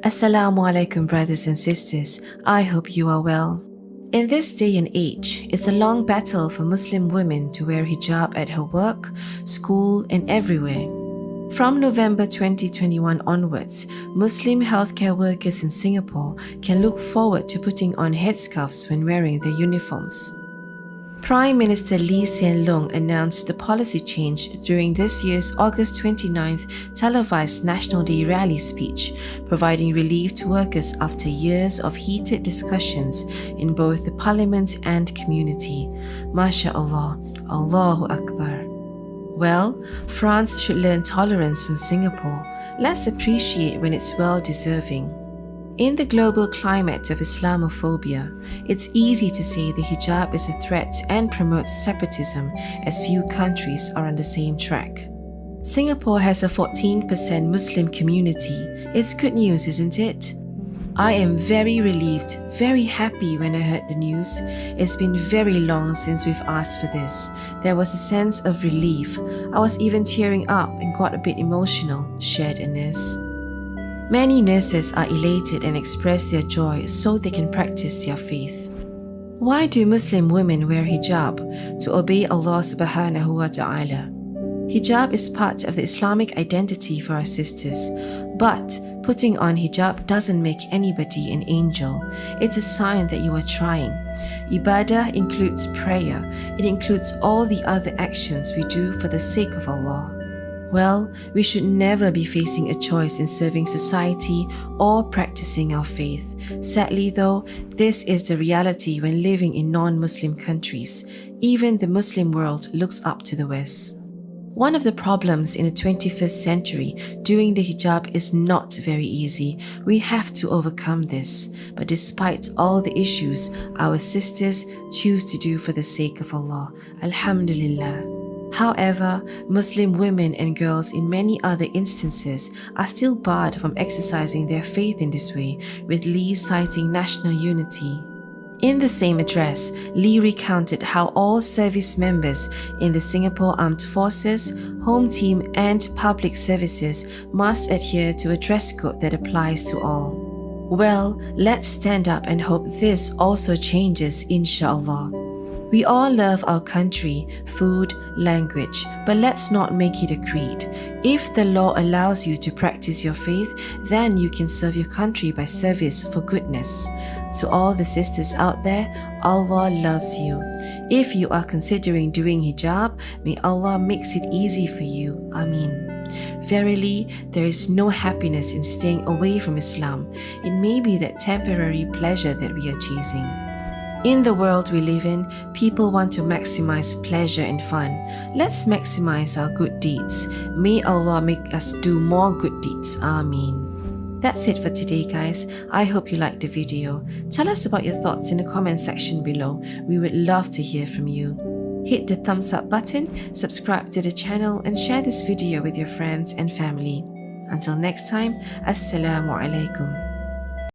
Assalamu alaikum, brothers and sisters. I hope you are well. In this day and age, it's a long battle for Muslim women to wear hijab at her work, school, and everywhere. From November 2021 onwards, Muslim healthcare workers in Singapore can look forward to putting on headscarves when wearing their uniforms. Prime Minister Lee Hsien Loong announced the policy change during this year's August 29th televised National Day rally speech, providing relief to workers after years of heated discussions in both the parliament and community. MashaAllah, Allahu Akbar. Well, France should learn tolerance from Singapore. Let's appreciate when it's well-deserving. In the global climate of Islamophobia, it's easy to say the hijab is a threat and promotes separatism, as few countries are on the same track. Singapore has a 14% Muslim community. It's good news, isn't it? I am very relieved, very happy when I heard the news. It's been very long since we've asked for this. There was a sense of relief. I was even tearing up and got a bit emotional, shared a nurse. Many nurses are elated and express their joy so they can practice their faith. Why do Muslim women wear hijab? To obey Allah subhanahu wa ta'ala. Hijab is part of the Islamic identity for our sisters, but putting on hijab doesn't make anybody an angel. It's a sign that you are trying. Ibadah includes prayer. It includes all the other actions we do for the sake of Allah. Well, we should never be facing a choice in serving society or practicing our faith. Sadly though, this is the reality when living in non-Muslim countries. Even the Muslim world looks up to the West. One of the problems in the 21st century doing the hijab is not very easy. We have to overcome this. But despite all the issues, our sisters choose to do for the sake of Allah. Alhamdulillah. However, Muslim women and girls in many other instances are still barred from exercising their faith in this way, with Lee citing national unity. In the same address, Lee recounted how all service members in the Singapore Armed Forces, Home Team, and Public Services must adhere to a dress code that applies to all. Well, let's stand up and hope this also changes, inshallah. We all love our country, food, language, but let's not make it a creed. If the law allows you to practice your faith, then you can serve your country by service for goodness. To all the sisters out there, Allah loves you. If you are considering doing hijab, may Allah makes it easy for you. Ameen. Verily, there is no happiness in staying away from Islam. It may be that temporary pleasure that we are chasing. In the world we live in, people want to maximize pleasure and fun. Let's maximize our good deeds. May Allah make us do more good deeds. Ameen. That's it for today, guys. I hope you liked the video. Tell us about your thoughts in the comment section below. We would love to hear from you. Hit the thumbs up button, subscribe to the channel, and share this video with your friends and family. Until next time, Assalamu alaikum.